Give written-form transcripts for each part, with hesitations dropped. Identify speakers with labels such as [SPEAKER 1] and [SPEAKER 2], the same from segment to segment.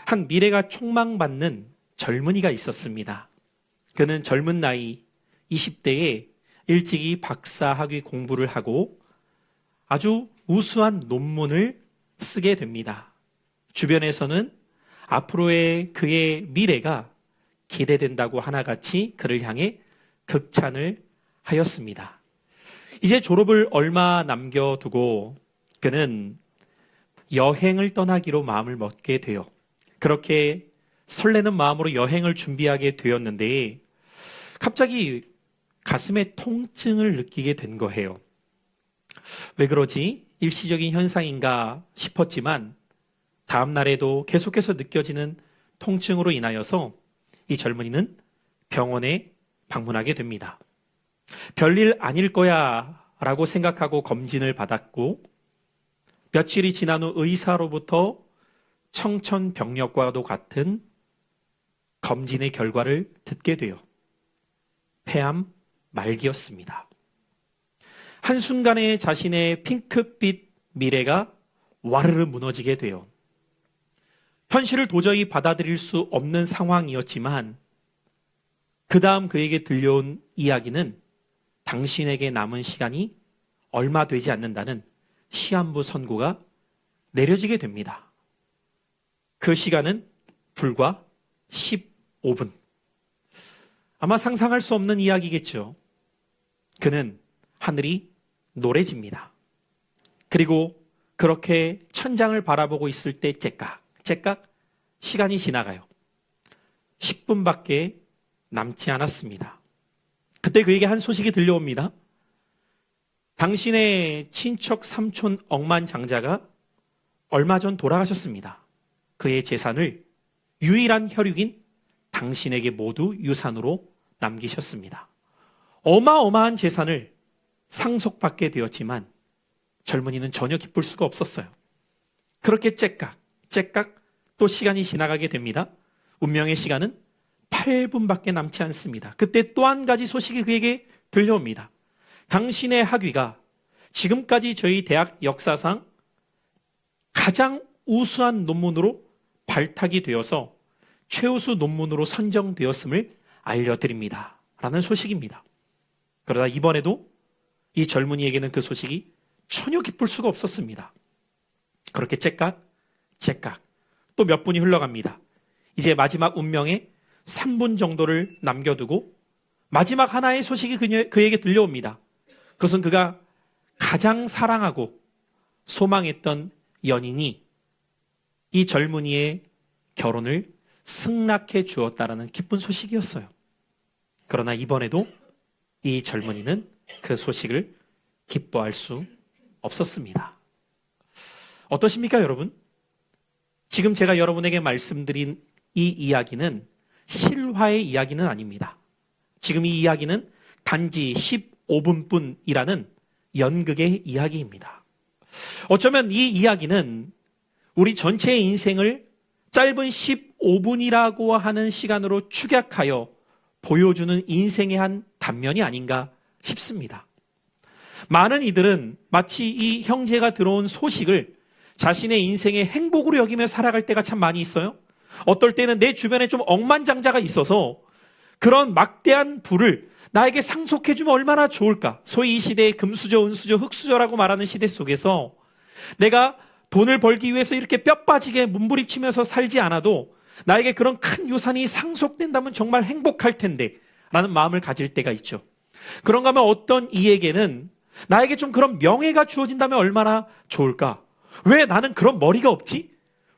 [SPEAKER 1] 한 미래가 촉망받는 젊은이가 있었습니다. 그는 젊은 나이 20대에 일찍이 박사학위 공부를 하고 아주 우수한 논문을 쓰게 됩니다. 주변에서는 앞으로의 그의 미래가 기대된다고 하나같이 그를 향해 극찬을 하였습니다. 이제 졸업을 얼마 남겨두고 그는 여행을 떠나기로 마음을 먹게 돼요. 그렇게 설레는 마음으로 여행을 준비하게 되었는데 갑자기 가슴에 통증을 느끼게 된 거예요. 왜 그러지? 일시적인 현상인가 싶었지만 다음 날에도 계속해서 느껴지는 통증으로 인하여서 이 젊은이는 병원에 방문하게 됩니다. 별일 아닐 거야 라고 생각하고 검진을 받았고 며칠이 지난 후 의사로부터 청천벽력과도 같은 검진의 결과를 듣게 돼요. 폐암 말기였습니다. 한순간에 자신의 핑크빛 미래가 와르르 무너지게 돼요. 현실을 도저히 받아들일 수 없는 상황이었지만 그 다음 그에게 들려온 이야기는 당신에게 남은 시간이 얼마 되지 않는다는 시한부 선고가 내려지게 됩니다. 그 시간은 불과 15분. 아마 상상할 수 없는 이야기겠죠. 그는 하늘이 노래집니다. 그리고 그렇게 천장을 바라보고 있을 때 째깍 시간이 지나가요. 10분밖에 남지 않았습니다. 그때 그에게 한 소식이 들려옵니다. 당신의 친척 삼촌 억만장자가 얼마 전 돌아가셨습니다. 그의 재산을 유일한 혈육인 당신에게 모두 유산으로 남기셨습니다. 어마어마한 재산을 상속받게 되었지만 젊은이는 전혀 기쁠 수가 없었어요. 그렇게 째깍 또 시간이 지나가게 됩니다. 운명의 시간은 8분밖에 남지 않습니다. 그때 또 한 가지 소식이 그에게 들려옵니다. 당신의 학위가 지금까지 저희 대학 역사상 가장 우수한 논문으로 발탁이 되어서 최우수 논문으로 선정되었음을 알려드립니다. 라는 소식입니다. 그러나 이번에도 이 젊은이에게는 그 소식이 전혀 기쁠 수가 없었습니다. 그렇게 째깍 또 몇 분이 흘러갑니다. 이제 마지막 운명의 3분 정도를 남겨두고 마지막 하나의 소식이 그에게 들려옵니다. 그것은 그가 가장 사랑하고 소망했던 연인이 이 젊은이의 결혼을 승낙해 주었다라는 기쁜 소식이었어요. 그러나 이번에도 이 젊은이는 그 소식을 기뻐할 수 없었습니다. 어떠십니까, 여러분? 지금 제가 여러분에게 말씀드린 이 이야기는 실화의 이야기는 아닙니다. 지금 이 이야기는 단지 15분뿐이라는 연극의 이야기입니다. 어쩌면 이 이야기는 우리 전체의 인생을 짧은 15분이라고 하는 시간으로 축약하여 보여주는 인생의 한 단면이 아닌가 싶습니다. 많은 이들은 마치 이 형제가 들어온 소식을 자신의 인생의 행복으로 여기며 살아갈 때가 참 많이 있어요. 어떨 때는 내 주변에 좀 억만장자가 있어서 그런 막대한 부를 나에게 상속해주면 얼마나 좋을까. 소위 이 시대의 금수저, 은수저, 흙수저라고 말하는 시대 속에서 내가 돈을 벌기 위해서 이렇게 뼈 빠지게 몸부림치면서 살지 않아도 나에게 그런 큰 유산이 상속된다면 정말 행복할 텐데 라는 마음을 가질 때가 있죠. 그런가 하면 어떤 이에게는 나에게 좀 그런 명예가 주어진다면 얼마나 좋을까. 왜 나는 그런 머리가 없지?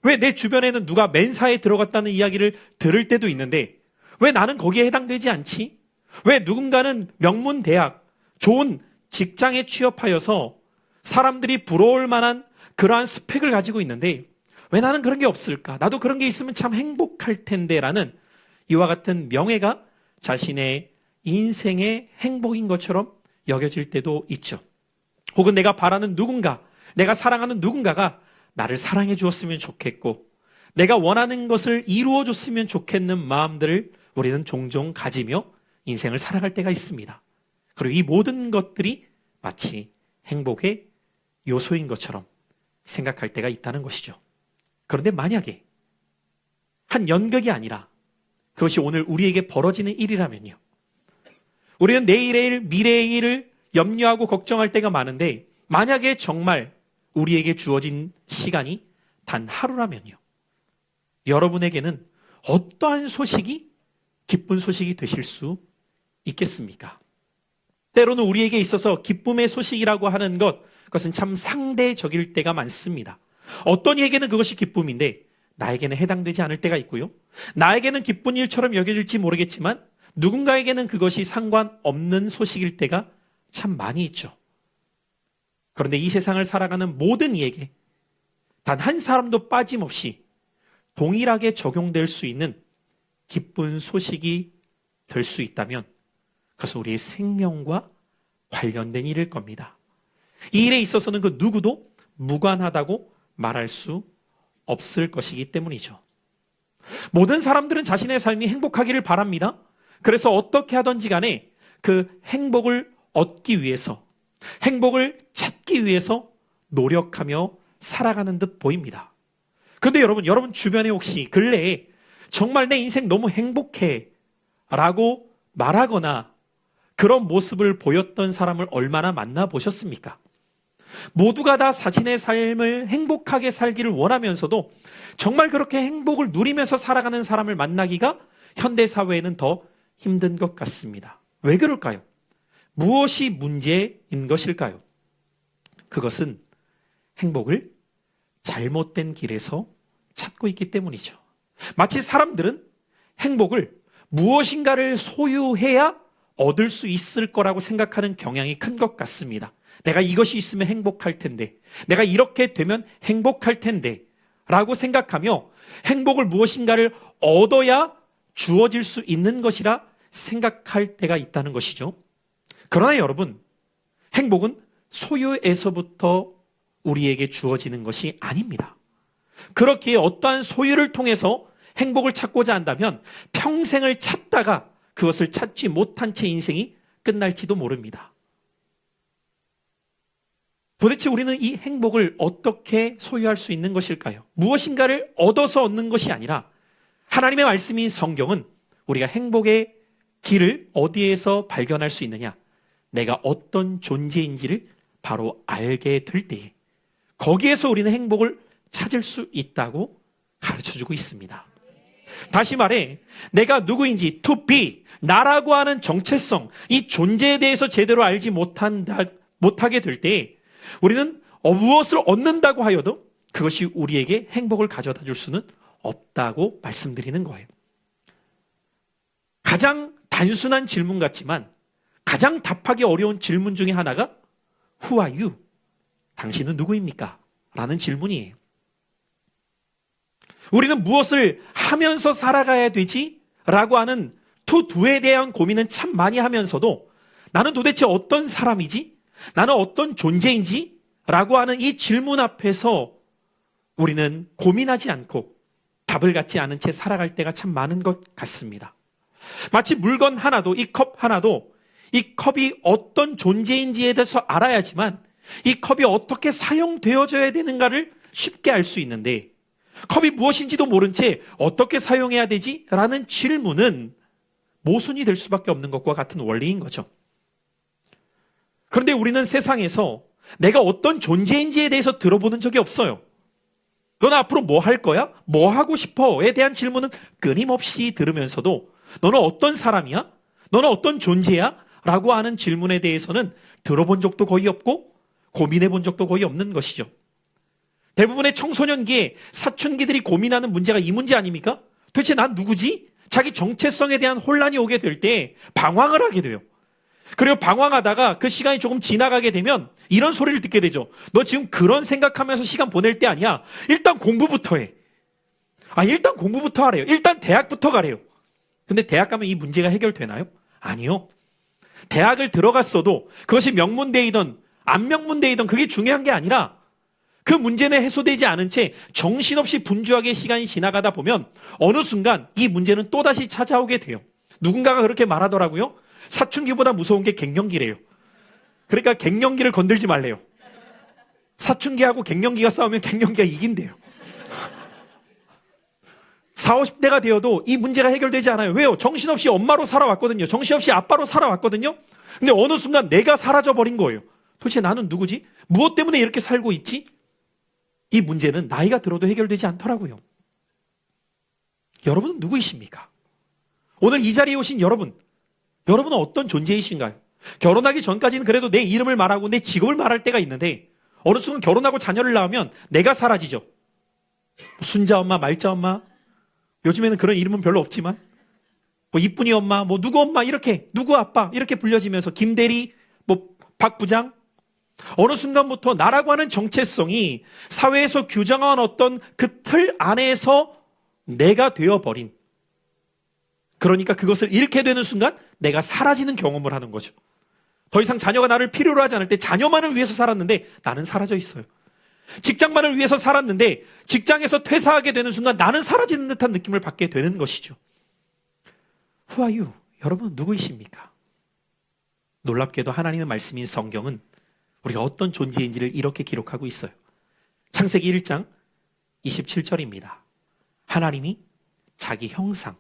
[SPEAKER 1] 왜 내 주변에는 누가 맨사에 들어갔다는 이야기를 들을 때도 있는데 왜 나는 거기에 해당되지 않지? 왜 누군가는 명문 대학, 좋은 직장에 취업하여서 사람들이 부러울 만한 그러한 스펙을 가지고 있는데 왜 나는 그런 게 없을까? 나도 그런 게 있으면 참 행복할 텐데 라는 이와 같은 명예가 자신의 인생의 행복인 것처럼 여겨질 때도 있죠. 혹은 내가 바라는 누군가, 내가 사랑하는 누군가가 나를 사랑해 주었으면 좋겠고 내가 원하는 것을 이루어 줬으면 좋겠는 마음들을 우리는 종종 가지며 인생을 살아갈 때가 있습니다. 그리고 이 모든 것들이 마치 행복의 요소인 것처럼 생각할 때가 있다는 것이죠. 그런데 만약에 한 연극이 아니라 그것이 오늘 우리에게 벌어지는 일이라면요. 우리는 내일의 일, 미래의 일을 염려하고 걱정할 때가 많은데 만약에 정말 우리에게 주어진 시간이 단 하루라면요. 여러분에게는 어떠한 소식이 기쁜 소식이 되실 수 있겠습니까? 때로는 우리에게 있어서 기쁨의 소식이라고 하는 그것은 참 상대적일 때가 많습니다. 어떤 이에게는 그것이 기쁨인데 나에게는 해당되지 않을 때가 있고요. 나에게는 기쁜 일처럼 여겨질지 모르겠지만 누군가에게는 그것이 상관없는 소식일 때가 참 많이 있죠. 그런데 이 세상을 살아가는 모든 이에게 단 한 사람도 빠짐없이 동일하게 적용될 수 있는 기쁜 소식이 될 수 있다면 그것은 우리의 생명과 관련된 일일 겁니다. 이 일에 있어서는 그 누구도 무관하다고 말할 수 없을 것이기 때문이죠. 모든 사람들은 자신의 삶이 행복하기를 바랍니다. 그래서 어떻게 하든지 간에 그 행복을 얻기 위해서, 행복을 찾기 위해서 노력하며 살아가는 듯 보입니다. 그런데 여러분 주변에 혹시 근래에 정말 내 인생 너무 행복해 라고 말하거나 그런 모습을 보였던 사람을 얼마나 만나보셨습니까? 모두가 다 자신의 삶을 행복하게 살기를 원하면서도 정말 그렇게 행복을 누리면서 살아가는 사람을 만나기가 현대사회에는 더 힘든 것 같습니다. 왜 그럴까요? 무엇이 문제인 것일까요? 그것은 행복을 잘못된 길에서 찾고 있기 때문이죠. 마치 사람들은 행복을 무엇인가를 소유해야 얻을 수 있을 거라고 생각하는 경향이 큰 것 같습니다. 내가 이것이 있으면 행복할 텐데, 내가 이렇게 되면 행복할 텐데 라고 생각하며 행복을 무엇인가를 얻어야 주어질 수 있는 것이라 생각할 때가 있다는 것이죠. 그러나 여러분, 행복은 소유에서부터 우리에게 주어지는 것이 아닙니다. 그렇기에 어떠한 소유를 통해서 행복을 찾고자 한다면 평생을 찾다가 그것을 찾지 못한 채 인생이 끝날지도 모릅니다. 도대체 우리는 이 행복을 어떻게 소유할 수 있는 것일까요? 무엇인가를 얻어서 얻는 것이 아니라 하나님의 말씀인 성경은 우리가 행복의 길을 어디에서 발견할 수 있느냐? 내가 어떤 존재인지를 바로 알게 될 때에 거기에서 우리는 행복을 찾을 수 있다고 가르쳐주고 있습니다. 다시 말해 내가 누구인지 to be, 나라고 하는 정체성, 이 존재에 대해서 제대로 알지 못하게 될 때 우리는 무엇을 얻는다고 하여도 그것이 우리에게 행복을 가져다 줄 수는 없다고 말씀드리는 거예요. 가장 단순한 질문 같지만 가장 답하기 어려운 질문 중에 하나가 Who are you? 당신은 누구입니까? 라는 질문이에요. 우리는 무엇을 하면서 살아가야 되지? 라고 하는 투두에 대한 고민은 참 많이 하면서도 나는 도대체 어떤 사람이지? 나는 어떤 존재인지? 라고 하는 이 질문 앞에서 우리는 고민하지 않고 답을 갖지 않은 채 살아갈 때가 참 많은 것 같습니다. 마치 물건 하나도, 이 컵 하나도 이 컵이 어떤 존재인지에 대해서 알아야지만 이 컵이 어떻게 사용되어져야 되는가를 쉽게 알 수 있는데 컵이 무엇인지도 모른 채 어떻게 사용해야 되지? 라는 질문은 모순이 될 수밖에 없는 것과 같은 원리인 거죠. 그런데 우리는 세상에서 내가 어떤 존재인지에 대해서 들어보는 적이 없어요. 너는 앞으로 뭐 할 거야? 뭐 하고 싶어?에 대한 질문은 끊임없이 들으면서도 너는 어떤 사람이야? 너는 어떤 존재야? 라고 하는 질문에 대해서는 들어본 적도 거의 없고 고민해 본 적도 거의 없는 것이죠. 대부분의 청소년기에 사춘기들이 고민하는 문제가 이 문제 아닙니까? 도대체 난 누구지? 자기 정체성에 대한 혼란이 오게 될 때 방황을 하게 돼요. 그리고 방황하다가 그 시간이 조금 지나가게 되면 이런 소리를 듣게 되죠. 너 지금 그런 생각하면서 시간 보낼 때 아니야. 일단 공부부터 해. 일단 공부부터 하래요. 일단 대학부터 가래요. 근데 대학 가면 이 문제가 해결되나요? 아니요. 대학을 들어갔어도 그것이 명문대이든 안 명문대이든 그게 중요한 게 아니라 그 문제는 해소되지 않은 채 정신없이 분주하게 시간이 지나가다 보면 어느 순간 이 문제는 또다시 찾아오게 돼요. 누군가가 그렇게 말하더라고요. 사춘기보다 무서운 게 갱년기래요. 그러니까 갱년기를 건들지 말래요. 사춘기하고 갱년기가 싸우면 갱년기가 이긴대요. 40, 50대가 되어도 이 문제가 해결되지 않아요. 왜요? 정신없이 엄마로 살아왔거든요. 정신없이 아빠로 살아왔거든요. 근데 어느 순간 내가 사라져버린 거예요. 도대체 나는 누구지? 무엇 때문에 이렇게 살고 있지? 이 문제는 나이가 들어도 해결되지 않더라고요. 여러분은 누구이십니까? 오늘 이 자리에 오신 여러분은 어떤 존재이신가요? 결혼하기 전까지는 그래도 내 이름을 말하고 내 직업을 말할 때가 있는데 어느 순간 결혼하고 자녀를 낳으면 내가 사라지죠. 순자 엄마, 말자 엄마, 요즘에는 그런 이름은 별로 없지만 뭐 이쁜이 엄마, 뭐 누구 엄마 이렇게 누구 아빠 이렇게 불려지면서 김대리, 뭐 박 부장 어느 순간부터 나라고 하는 정체성이 사회에서 규정한 어떤 그 틀 안에서 내가 되어버린 그러니까 그것을 잃게 되는 순간 내가 사라지는 경험을 하는 거죠. 더 이상 자녀가 나를 필요로 하지 않을 때 자녀만을 위해서 살았는데 나는 사라져 있어요. 직장만을 위해서 살았는데 직장에서 퇴사하게 되는 순간 나는 사라지는 듯한 느낌을 받게 되는 것이죠. Who are you? 여러분 누구이십니까? 놀랍게도 하나님의 말씀인 성경은 우리가 어떤 존재인지를 이렇게 기록하고 있어요. 창세기 1장 27절입니다. 하나님이 자기 형상,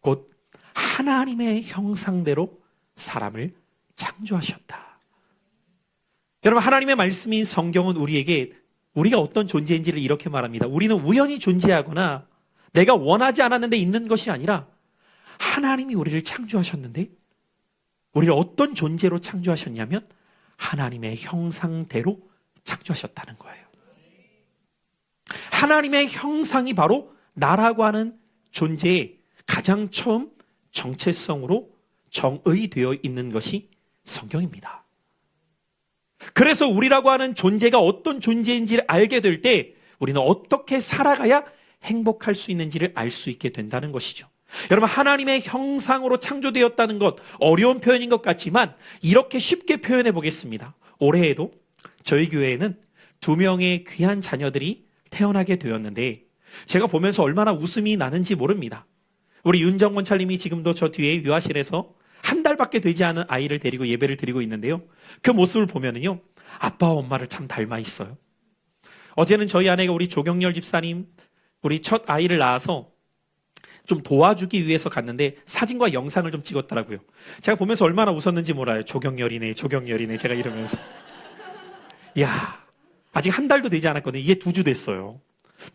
[SPEAKER 1] 곧 하나님의 형상대로 사람을 창조하셨다. 여러분 하나님의 말씀인 성경은 우리에게 우리가 어떤 존재인지를 이렇게 말합니다. 우리는 우연히 존재하거나 내가 원하지 않았는데 있는 것이 아니라 하나님이 우리를 창조하셨는데 우리를 어떤 존재로 창조하셨냐면 하나님의 형상대로 창조하셨다는 거예요. 하나님의 형상이 바로 나라고 하는 존재의 가장 처음 정체성으로 정의되어 있는 것이 성경입니다. 그래서 우리라고 하는 존재가 어떤 존재인지를 알게 될 때 우리는 어떻게 살아가야 행복할 수 있는지를 알 수 있게 된다는 것이죠. 여러분 하나님의 형상으로 창조되었다는 것 어려운 표현인 것 같지만 이렇게 쉽게 표현해 보겠습니다. 올해에도 저희 교회에는 2명의 귀한 자녀들이 태어나게 되었는데 제가 보면서 얼마나 웃음이 나는지 모릅니다. 우리 윤정권 차님이 지금도 저 뒤에 유아실에서 한 달밖에 되지 않은 아이를 데리고 예배를 드리고 있는데요. 그 모습을 보면은요, 아빠와 엄마를 참 닮아 있어요. 어제는 저희 아내가 우리 조경열 집사님, 우리 첫 아이를 낳아서 좀 도와주기 위해서 갔는데 사진과 영상을 좀 찍었더라고요. 제가 보면서 얼마나 웃었는지 몰라요. 조경열이네, 조경열이네. 제가 이러면서. 이야, 아직 한 달도 되지 않았거든요. 이게 2주 됐어요.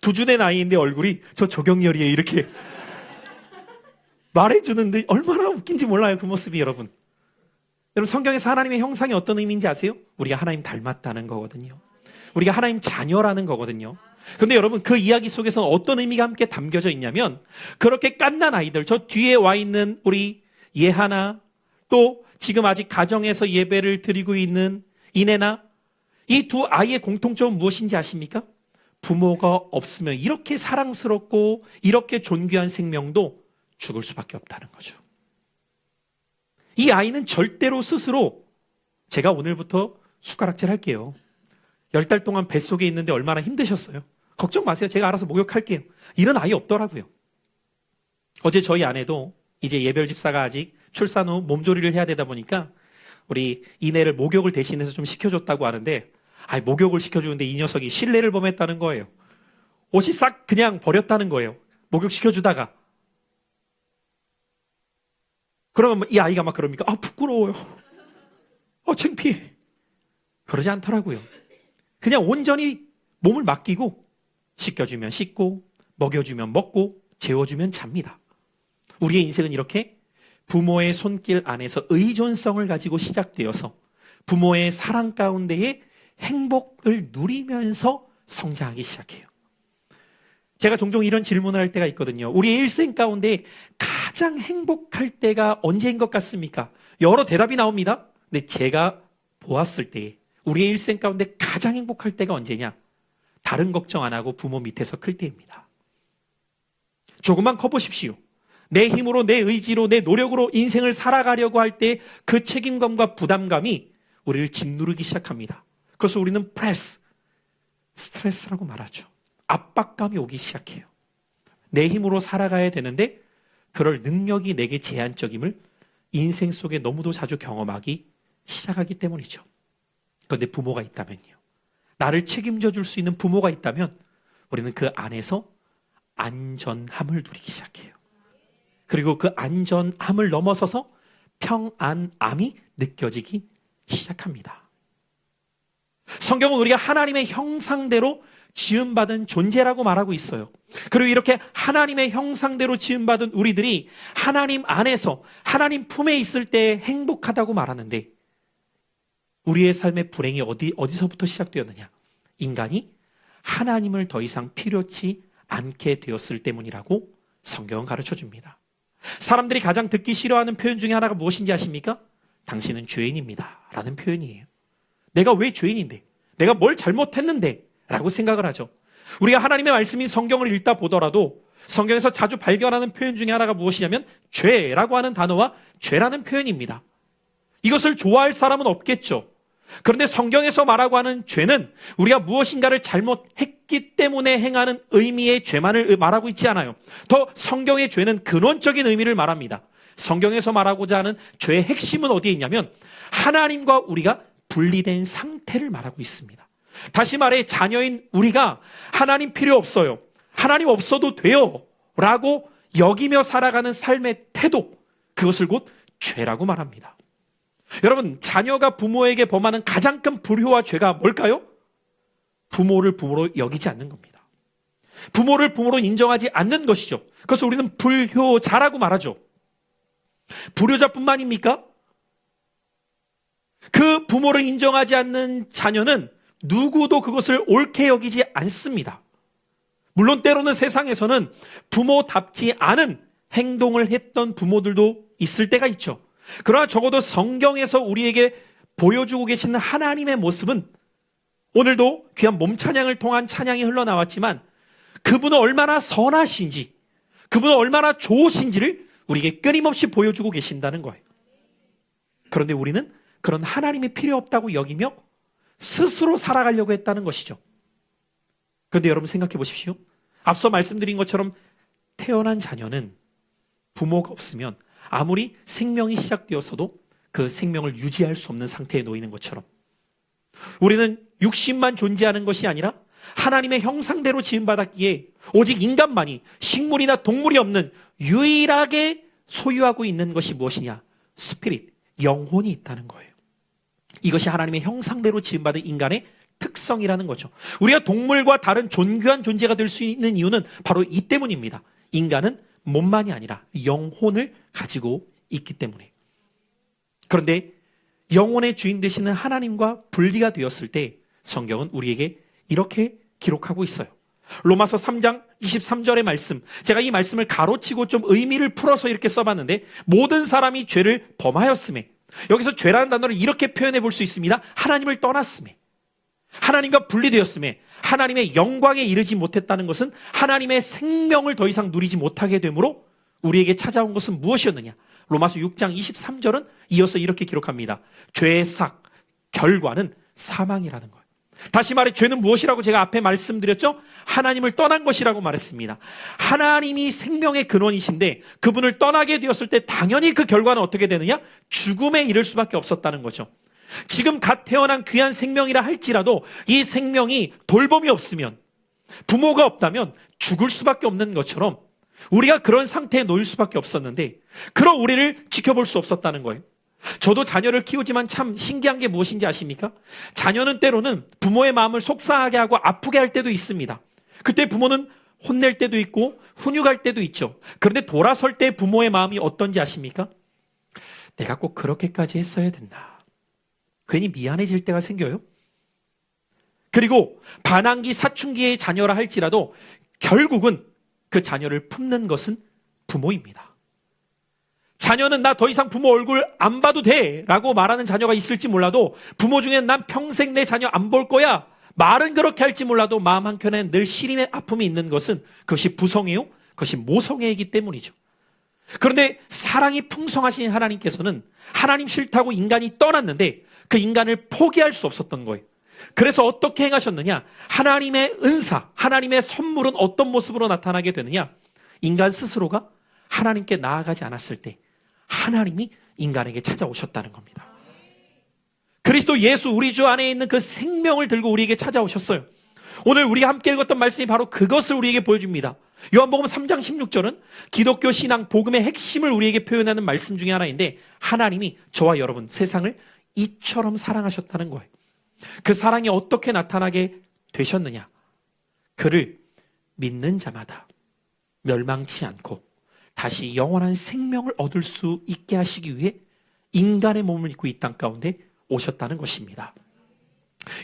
[SPEAKER 1] 2주 된 아이인데 얼굴이 저 조경열이에요. 이렇게. 말해주는데 얼마나 웃긴지 몰라요. 그 모습이 여러분. 여러분 성경에서 하나님의 형상이 어떤 의미인지 아세요? 우리가 하나님 닮았다는 거거든요. 우리가 하나님 자녀라는 거거든요. 근데 여러분 그 이야기 속에서는 어떤 의미가 함께 담겨져 있냐면 그렇게 갓난 아이들 저 뒤에 와 있는 우리 예하나 또 지금 아직 가정에서 예배를 드리고 있는 이내나 이 2 아이의 공통점은 무엇인지 아십니까? 부모가 없으면 이렇게 사랑스럽고 이렇게 존귀한 생명도 죽을 수밖에 없다는 거죠. 이 아이는 절대로 스스로 제가 오늘부터 숟가락질 할게요. 10달 동안 뱃속에 있는데 얼마나 힘드셨어요? 걱정 마세요. 제가 알아서 목욕할게요. 이런 아이 없더라고요. 어제 저희 아내도 이제 예별 집사가 아직 출산 후 몸조리를 해야 되다 보니까 우리 이내를 목욕을 대신해서 좀 시켜줬다고 하는데 목욕을 시켜주는데 이 녀석이 신뢰를 범했다는 거예요. 옷이 싹 그냥 버렸다는 거예요. 목욕 시켜주다가. 그러면 이 아이가 막 그럽니까? 부끄러워요. 창피해. 그러지 않더라고요. 그냥 온전히 몸을 맡기고 씻겨주면 씻고 먹여주면 먹고 재워주면 잡니다. 우리의 인생은 이렇게 부모의 손길 안에서 의존성을 가지고 시작되어서 부모의 사랑 가운데에 행복을 누리면서 성장하기 시작해요. 제가 종종 이런 질문을 할 때가 있거든요. 우리의 일생 가운데 가장 행복할 때가 언제인 것 같습니까? 여러 대답이 나옵니다. 근데 제가 보았을 때 우리의 일생 가운데 가장 행복할 때가 언제냐? 다른 걱정 안 하고 부모 밑에서 클 때입니다. 조금만 커보십시오. 내 힘으로, 내 의지로, 내 노력으로 인생을 살아가려고 할 때 그 책임감과 부담감이 우리를 짓누르기 시작합니다. 그래서 우리는 스트레스라고 말하죠. 압박감이 오기 시작해요. 내 힘으로 살아가야 되는데 그럴 능력이 내게 제한적임을 인생 속에 너무도 자주 경험하기 시작하기 때문이죠. 그런데 부모가 있다면요. 나를 책임져 줄 수 있는 부모가 있다면 우리는 그 안에서 안전함을 누리기 시작해요. 그리고 그 안전함을 넘어서서 평안함이 느껴지기 시작합니다. 성경은 우리가 하나님의 형상대로 지음받은 존재라고 말하고 있어요. 그리고 이렇게 하나님의 형상대로 지음받은 우리들이 하나님 안에서 하나님 품에 있을 때 행복하다고 말하는데, 우리의 삶의 불행이 어디서부터 시작되었느냐? 인간이 하나님을 더 이상 필요치 않게 되었을 때문이라고 성경은 가르쳐 줍니다. 사람들이 가장 듣기 싫어하는 표현 중에 하나가 무엇인지 아십니까? 당신은 죄인입니다 라는 표현이에요. 내가 왜 죄인인데? 내가 뭘 잘못했는데? 라고 생각을 하죠. 우리가 하나님의 말씀인 성경을 읽다 보더라도 성경에서 자주 발견하는 표현 중에 하나가 무엇이냐면 죄라고 하는 단어와 죄라는 표현입니다. 이것을 좋아할 사람은 없겠죠. 그런데 성경에서 말하고 하는 죄는 우리가 무엇인가를 잘못했기 때문에 행하는 의미의 죄만을 말하고 있지 않아요. 더 성경의 죄는 근원적인 의미를 말합니다. 성경에서 말하고자 하는 죄의 핵심은 어디에 있냐면 하나님과 우리가 분리된 상태를 말하고 있습니다. 다시 말해 자녀인 우리가 하나님 필요 없어요, 하나님 없어도 돼요 라고 여기며 살아가는 삶의 태도, 그것을 곧 죄라고 말합니다. 여러분, 자녀가 부모에게 범하는 가장 큰 불효와 죄가 뭘까요? 부모를 부모로 여기지 않는 겁니다. 부모를 부모로 인정하지 않는 것이죠. 그래서 우리는 불효자라고 말하죠. 불효자뿐만입니까? 그 부모를 인정하지 않는 자녀는 누구도 그것을 옳게 여기지 않습니다. 물론 때로는 세상에서는 부모답지 않은 행동을 했던 부모들도 있을 때가 있죠. 그러나 적어도 성경에서 우리에게 보여주고 계시는 하나님의 모습은, 오늘도 귀한 몸 찬양을 통한 찬양이 흘러나왔지만 그분은 얼마나 선하신지, 그분은 얼마나 좋으신지를 우리에게 끊임없이 보여주고 계신다는 거예요. 그런데 우리는 그런 하나님이 필요 없다고 여기며 스스로 살아가려고 했다는 것이죠. 그런데 여러분 생각해 보십시오. 앞서 말씀드린 것처럼 태어난 자녀는 부모가 없으면 아무리 생명이 시작되었어도 그 생명을 유지할 수 없는 상태에 놓이는 것처럼, 우리는 육신만 존재하는 것이 아니라 하나님의 형상대로 지음받았기에 오직 인간만이, 식물이나 동물이 없는 유일하게 소유하고 있는 것이 무엇이냐? 스피릿, 영혼이 있다는 거예요. 이것이 하나님의 형상대로 지음받은 인간의 특성이라는 거죠. 우리가 동물과 다른 존귀한 존재가 될 수 있는 이유는 바로 이 때문입니다. 인간은 몸만이 아니라 영혼을 가지고 있기 때문에. 그런데 영혼의 주인 되시는 하나님과 분리가 되었을 때 성경은 우리에게 이렇게 기록하고 있어요. 로마서 3장 23절의 말씀, 제가 이 말씀을 가로치고 좀 의미를 풀어서 이렇게 써봤는데, 모든 사람이 죄를 범하였음에, 여기서 죄라는 단어를 이렇게 표현해 볼 수 있습니다. 하나님을 떠났음에, 하나님과 분리되었음에, 하나님의 영광에 이르지 못했다는 것은 하나님의 생명을 더 이상 누리지 못하게 되므로 우리에게 찾아온 것은 무엇이었느냐? 로마서 6장 23절은 이어서 이렇게 기록합니다. 죄의 삭, 결과는 사망이라는 거예요. 다시 말해 죄는 무엇이라고 제가 앞에 말씀드렸죠? 하나님을 떠난 것이라고 말했습니다. 하나님이 생명의 근원이신데 그분을 떠나게 되었을 때 당연히 그 결과는 어떻게 되느냐? 죽음에 이를 수밖에 없었다는 거죠. 지금 갓 태어난 귀한 생명이라 할지라도 이 생명이 돌봄이 없으면, 부모가 없다면 죽을 수밖에 없는 것처럼 우리가 그런 상태에 놓일 수밖에 없었는데, 그런 우리를 지켜볼 수 없었다는 거예요. 저도 자녀를 키우지만 참 신기한 게 무엇인지 아십니까? 자녀는 때로는 부모의 마음을 속상하게 하고 아프게 할 때도 있습니다. 그때 부모는 혼낼 때도 있고 훈육할 때도 있죠. 그런데 돌아설 때 부모의 마음이 어떤지 아십니까? 내가 꼭 그렇게까지 했어야 됐나? 괜히 미안해질 때가 생겨요. 그리고 반항기 사춘기의 자녀라 할지라도 결국은 그 자녀를 품는 것은 부모입니다. 자녀는 나 더 이상 부모 얼굴 안 봐도 돼 라고 말하는 자녀가 있을지 몰라도, 부모 중엔 난 평생 내 자녀 안 볼 거야 말은 그렇게 할지 몰라도 마음 한켠에 늘 시림의 아픔이 있는 것은 그것이 부성애요, 그것이 모성애이기 때문이죠. 그런데 사랑이 풍성하신 하나님께서는 하나님 싫다고 인간이 떠났는데 그 인간을 포기할 수 없었던 거예요. 그래서 어떻게 행하셨느냐? 하나님의 은사, 하나님의 선물은 어떤 모습으로 나타나게 되느냐? 인간 스스로가 하나님께 나아가지 않았을 때 하나님이 인간에게 찾아오셨다는 겁니다. 그리스도 예수, 우리 주 안에 있는 그 생명을 들고 우리에게 찾아오셨어요. 오늘 우리가 함께 읽었던 말씀이 바로 그것을 우리에게 보여줍니다. 요한복음 3장 16절은 기독교 신앙 복음의 핵심을 우리에게 표현하는 말씀 중에 하나인데, 하나님이 저와 여러분 세상을 이처럼 사랑하셨다는 거예요. 그 사랑이 어떻게 나타나게 되셨느냐? 그를 믿는 자마다 멸망치 않고 다시 영원한 생명을 얻을 수 있게 하시기 위해 인간의 몸을 입고 이 땅 가운데 오셨다는 것입니다.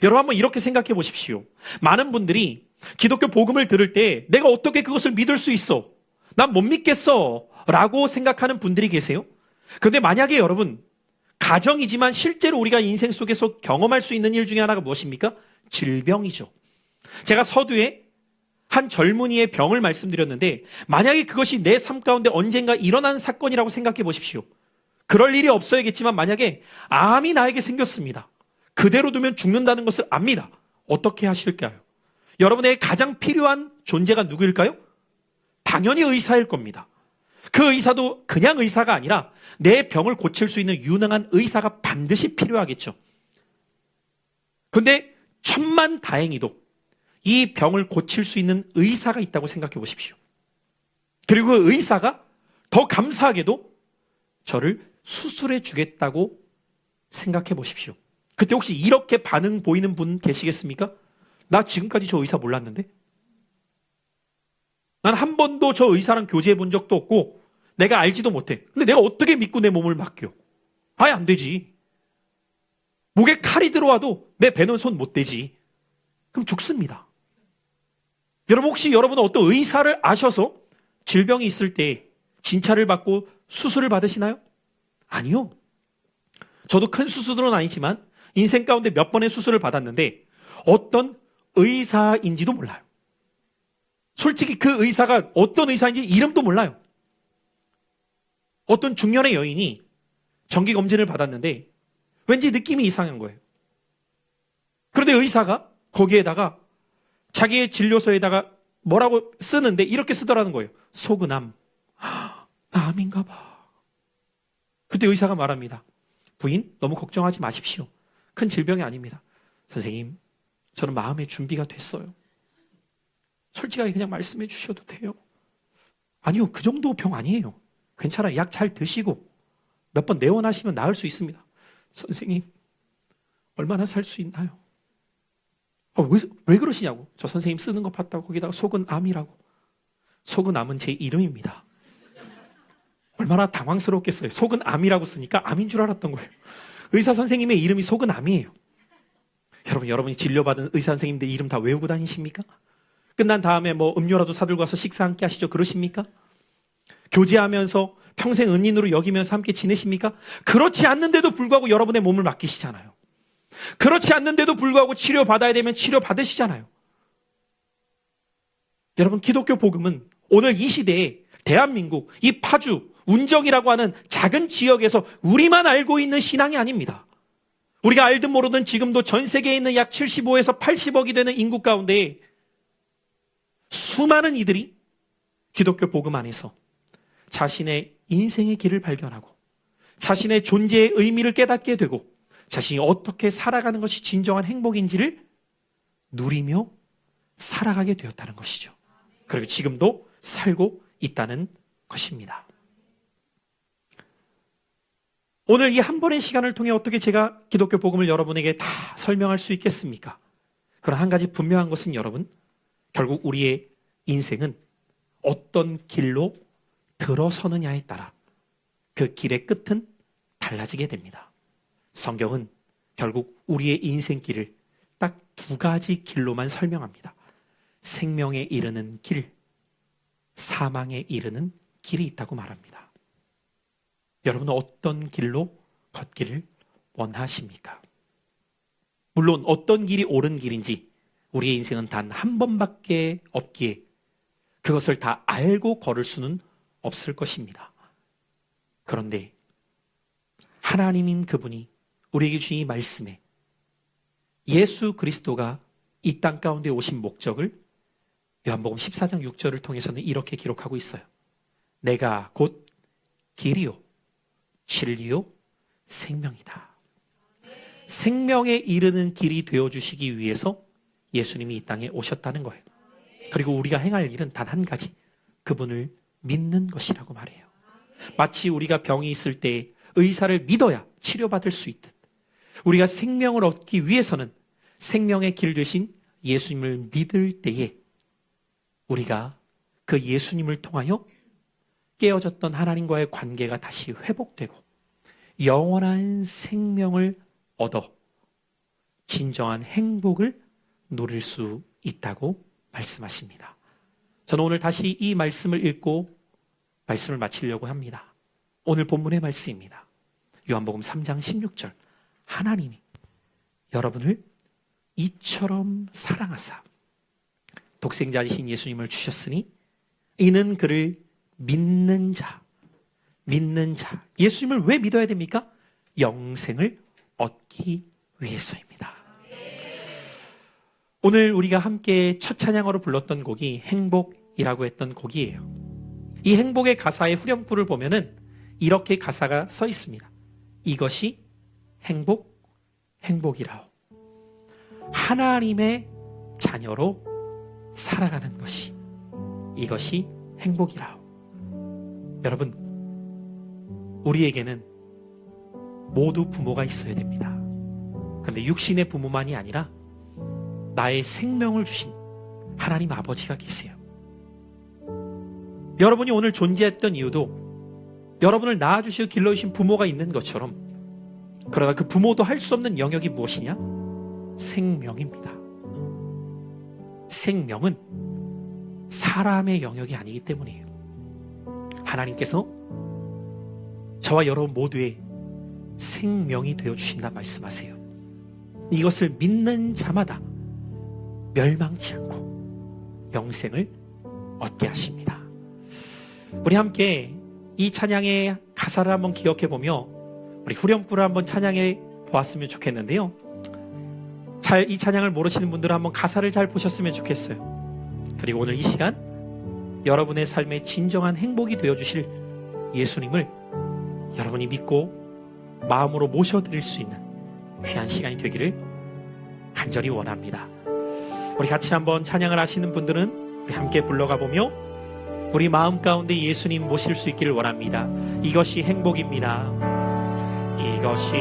[SPEAKER 1] 여러분 한번 이렇게 생각해 보십시오. 많은 분들이 기독교 복음을 들을 때 내가 어떻게 그것을 믿을 수 있어? 난 못 믿겠어 라고 생각하는 분들이 계세요. 그런데 만약에 여러분, 가정이지만 실제로 우리가 인생 속에서 경험할 수 있는 일 중에 하나가 무엇입니까? 질병이죠. 제가 서두에 한 젊은이의 병을 말씀드렸는데, 만약에 그것이 내 삶 가운데 언젠가 일어난 사건이라고 생각해 보십시오. 그럴 일이 없어야겠지만 만약에 암이 나에게 생겼습니다. 그대로 두면 죽는다는 것을 압니다. 어떻게 하실까요? 여러분에게 가장 필요한 존재가 누구일까요? 당연히 의사일 겁니다. 그 의사도 그냥 의사가 아니라 내 병을 고칠 수 있는 유능한 의사가 반드시 필요하겠죠. 그런데 천만 다행히도 이 병을 고칠 수 있는 의사가 있다고 생각해 보십시오. 그리고 그 의사가 더 감사하게도 저를 수술해 주겠다고 생각해 보십시오. 그때 혹시 이렇게 반응 보이는 분 계시겠습니까? 나 지금까지 저 의사 몰랐는데? 난 한 번도 저 의사랑 교제해 본 적도 없고 내가 알지도 못해. 근데 내가 어떻게 믿고 내 몸을 맡겨? 아예 안 되지. 목에 칼이 들어와도 내 배는 손 못 대지. 그럼 죽습니다. 여러분 혹시 여러분은 어떤 의사를 아셔서 질병이 있을 때 진찰을 받고 수술을 받으시나요? 아니요. 저도 큰 수술은 아니지만 인생 가운데 몇 번의 수술을 받았는데 어떤 의사인지도 몰라요. 솔직히 그 의사가 어떤 의사인지 이름도 몰라요. 어떤 중년의 여인이 정기검진을 받았는데 왠지 느낌이 이상한 거예요. 그런데 의사가 거기에다가 자기의 진료서에다가 뭐라고 쓰는데 이렇게 쓰더라는 거예요. 소근암. 나 암인가 봐. 그때 의사가 말합니다. 부인, 너무 걱정하지 마십시오. 큰 질병이 아닙니다. 선생님, 저는 마음의 준비가 됐어요. 솔직하게 그냥 말씀해 주셔도 돼요. 아니요, 그 정도 병 아니에요. 괜찮아요. 약 잘 드시고 몇 번 내원하시면 나을 수 있습니다. 선생님, 얼마나 살 수 있나요? 왜 그러시냐고. 저 선생님 쓰는 거 봤다고 거기다가 소근암이라고. 소근암은 제 이름입니다. 얼마나 당황스럽겠어요. 소근암이라고 쓰니까 암인 줄 알았던 거예요. 의사 선생님의 이름이 소근암이에요. 여러분이 진료받은 의사 선생님들 이름 다 외우고 다니십니까? 끝난 다음에 뭐 음료라도 사들고 와서 식사 함께 하시죠. 그러십니까? 교제하면서 평생 은인으로 여기면서 함께 지내십니까? 그렇지 않는데도 불구하고 여러분의 몸을 맡기시잖아요. 그렇지 않는데도 불구하고 치료받아야 되면 치료받으시잖아요. 여러분, 기독교 복음은 오늘 이 시대에 대한민국, 이 파주, 운정이라고 하는 작은 지역에서 우리만 알고 있는 신앙이 아닙니다. 우리가 알든 모르든 지금도 전 세계에 있는 약 75에서 80억이 되는 인구 가운데 수많은 이들이 기독교 복음 안에서 자신의 인생의 길을 발견하고 자신의 존재의 의미를 깨닫게 되고 자신이 어떻게 살아가는 것이 진정한 행복인지를 누리며 살아가게 되었다는 것이죠. 그리고 지금도 살고 있다는 것입니다. 오늘 이 한 번의 시간을 통해 어떻게 제가 기독교 복음을 여러분에게 다 설명할 수 있겠습니까? 그러나 한 가지 분명한 것은 여러분, 결국 우리의 인생은 어떤 길로 들어서느냐에 따라 그 길의 끝은 달라지게 됩니다. 성경은 결국 우리의 인생길을 딱 두 가지 길로만 설명합니다. 생명에 이르는 길, 사망에 이르는 길이 있다고 말합니다. 여러분은 어떤 길로 걷기를 원하십니까? 물론 어떤 길이 옳은 길인지 우리의 인생은 단 한 번밖에 없기에 그것을 다 알고 걸을 수는 없을 것입니다. 그런데 하나님인 그분이 우리에게 주신 이 말씀에 예수 그리스도가 이 땅 가운데 오신 목적을 요한복음 14장 6절을 통해서는 이렇게 기록하고 있어요. 내가 곧 길이요 진리요 생명이다. 생명에 이르는 길이 되어주시기 위해서 예수님이 이 땅에 오셨다는 거예요. 그리고 우리가 행할 일은 단 한 가지, 그분을 믿는 것이라고 말해요. 마치 우리가 병이 있을 때 의사를 믿어야 치료받을 수 있듯, 우리가 생명을 얻기 위해서는 생명의 길 되신 예수님을 믿을 때에 우리가 그 예수님을 통하여 깨어졌던 하나님과의 관계가 다시 회복되고 영원한 생명을 얻어 진정한 행복을 누릴 수 있다고 말씀하십니다. 저는 오늘 다시 이 말씀을 읽고 말씀을 마치려고 합니다. 오늘 본문의 말씀입니다. 요한복음 3장 16절. 하나님이 여러분을 이처럼 사랑하사 독생자이신 예수님을 주셨으니 이는 그를 믿는 자. 예수님을 왜 믿어야 됩니까? 영생을 얻기 위해서입니다. 오늘 우리가 함께 첫 찬양으로 불렀던 곡이 행복이라고 했던 곡이에요. 이 행복의 가사의 후렴구를 보면은 이렇게 가사가 써 있습니다. 이것이 행복이라오. 하나님의 자녀로 살아가는 것이, 이것이 행복이라오. 여러분, 우리에게는 모두 부모가 있어야 됩니다. 그런데 육신의 부모만이 아니라 나의 생명을 주신 하나님 아버지가 계세요. 여러분이 오늘 존재했던 이유도 여러분을 낳아주시고 길러주신 부모가 있는 것처럼, 그러나 그 부모도 할 수 없는 영역이 무엇이냐? 생명입니다. 생명은 사람의 영역이 아니기 때문이에요. 하나님께서 저와 여러분 모두의 생명이 되어주신다 말씀하세요. 이것을 믿는 자마다 멸망치 않고 영생을 얻게 하십니다. 우리 함께 이 찬양의 가사를 한번 기억해보며 우리 후렴구를 한번 찬양해 보았으면 좋겠는데요. 이 찬양을 모르시는 분들은 한번 가사를 잘 보셨으면 좋겠어요. 그리고 오늘 이 시간 여러분의 삶에 진정한 행복이 되어주실 예수님을 여러분이 믿고 마음으로 모셔드릴 수 있는 귀한 시간이 되기를 간절히 원합니다. 우리 같이 한번 찬양을 하시는 분들은 우리 함께 불러가 보며 우리 마음 가운데 예수님 모실 수 있기를 원합니다. 이것이 행복입니다. 이것이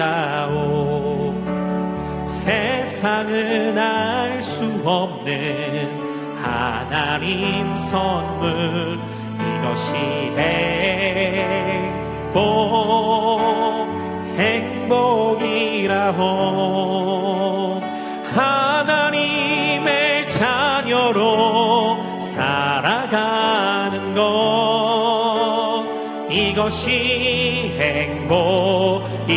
[SPEAKER 1] 행복이라오. 세상은 알 수 없는 하나님 선물. 이것이 행복이라오. 하나님의 자녀로 살아가는 것, 이것이 행복이라오.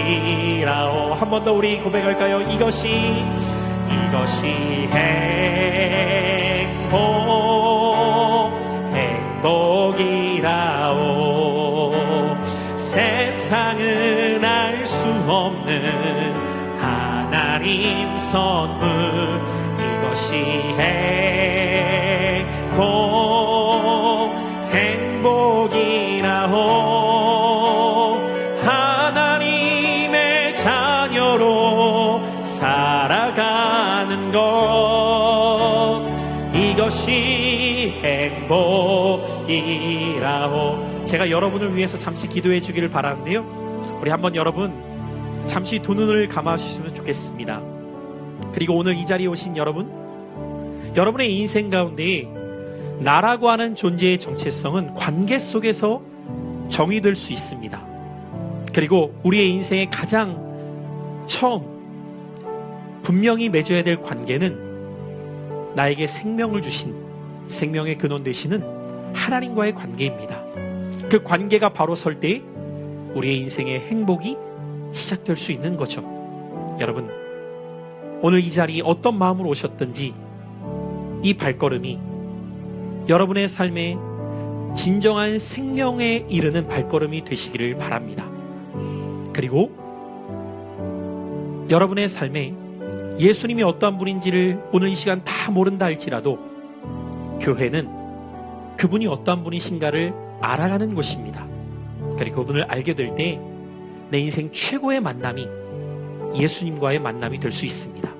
[SPEAKER 1] 한 번 더 우리 고백할까요? 이것이 행복이라오. 세상은 알 수 없는 하나님 선물. 이것이 행복이라오. 하나님의 자녀로 살아가는 것, 이것이 행복이라오. 제가 여러분을 위해서 잠시 기도해 주기를 바라는데요, 우리 한번 여러분 잠시 두 눈을 감아주시면 좋겠습니다. 그리고 오늘 이 자리에 오신 여러분의 인생 가운데 나라고 하는 존재의 정체성은 관계 속에서 정의될 수 있습니다. 그리고 우리의 인생의 가장 처음 분명히 맺어야 될 관계는 나에게 생명을 주신, 생명의 근원 되시는 하나님과의 관계입니다. 그 관계가 바로 설 때 우리의 인생의 행복이 시작될 수 있는 거죠. 여러분, 오늘 이 자리에 어떤 마음으로 오셨든지 이 발걸음이 여러분의 삶에 진정한 생명에 이르는 발걸음이 되시기를 바랍니다. 그리고 여러분의 삶에 예수님이 어떠한 분인지를 오늘 이 시간 다 모른다 할지라도 교회는 그분이 어떠한 분이신가를 알아가는 곳입니다. 그리고 그분을 알게 될 때 내 인생 최고의 만남이 예수님과의 만남이 될 수 있습니다.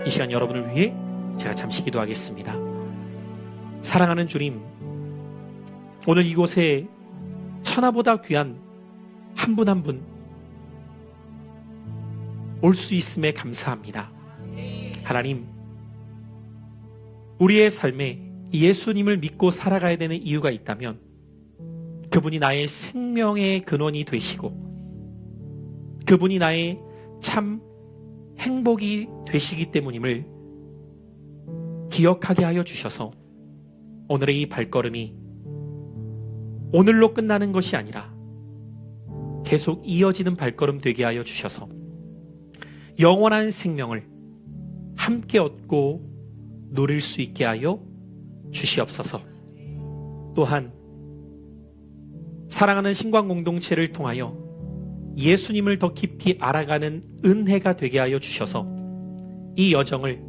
[SPEAKER 1] 이 시간 여러분을 위해 제가 잠시 기도하겠습니다. 사랑하는 주님, 오늘 이곳에 천하보다 귀한 한 분 한 분 올 수 있음에 감사합니다. 하나님, 우리의 삶에 예수님을 믿고 살아가야 되는 이유가 있다면 그분이 나의 생명의 근원이 되시고 그분이 나의 참 행복이 되시기 때문임을 기억하게 하여 주셔서 오늘의 이 발걸음이 오늘로 끝나는 것이 아니라 계속 이어지는 발걸음 되게 하여 주셔서 영원한 생명을 함께 얻고 누릴 수 있게 하여 주시옵소서. 또한 사랑하는 신광 공동체를 통하여 예수님을 더 깊이 알아가는 은혜가 되게 하여 주셔서 이 여정을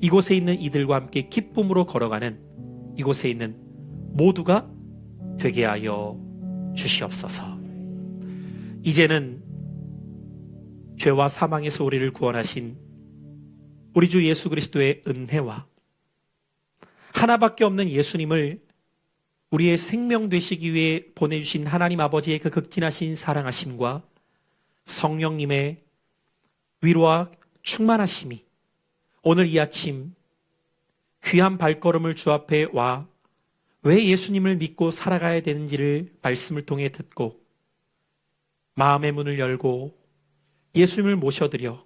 [SPEAKER 1] 이곳에 있는 이들과 함께 기쁨으로 걸어가는 이곳에 있는 모두가 되게 하여 주시옵소서. 이제는 죄와 사망에서 우리를 구원하신 우리 주 예수 그리스도의 은혜와 하나밖에 없는 예수님을 우리의 생명 되시기 위해 보내주신 하나님 아버지의 그 극진하신 사랑하심과 성령님의 위로와 충만하심이 오늘 이 아침 귀한 발걸음을 주 앞에 와 왜 예수님을 믿고 살아가야 되는지를 말씀을 통해 듣고 마음의 문을 열고 예수님을 모셔드려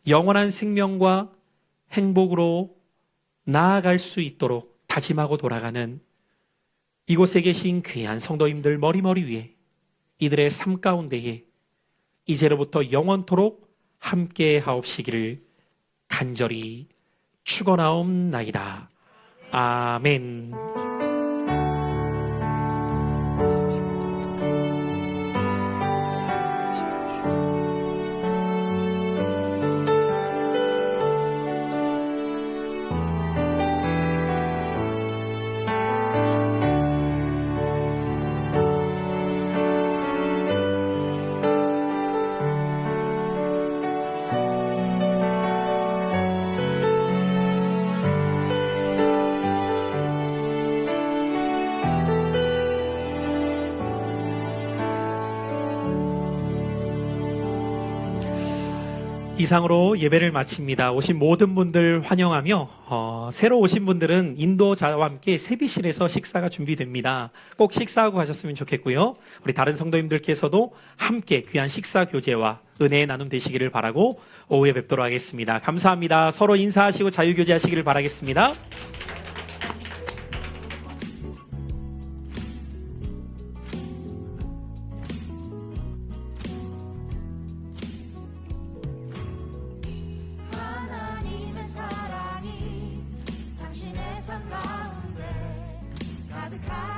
[SPEAKER 1] 영원한 생명과 행복으로 나아갈 수 있도록 다짐하고 돌아가는 이곳에 계신 귀한 성도님들 머리머리 위에 이들의 삶 가운데에 이제로부터 영원토록 함께 하옵시기를 간절히 축원하옵나이다. 아멘. 이상으로 예배를 마칩니다. 오신 모든 분들 환영하며 새로 오신 분들은 인도자와 함께 세비실에서 식사가 준비됩니다. 꼭 식사하고 가셨으면 좋겠고요. 우리 다른 성도님들께서도 함께 귀한 식사 교제와 은혜의 나눔 되시기를 바라고 오후에 뵙도록 하겠습니다. 감사합니다. 서로 인사하시고 자유교제 하시기를 바라겠습니다.
[SPEAKER 2] 가운데 가득한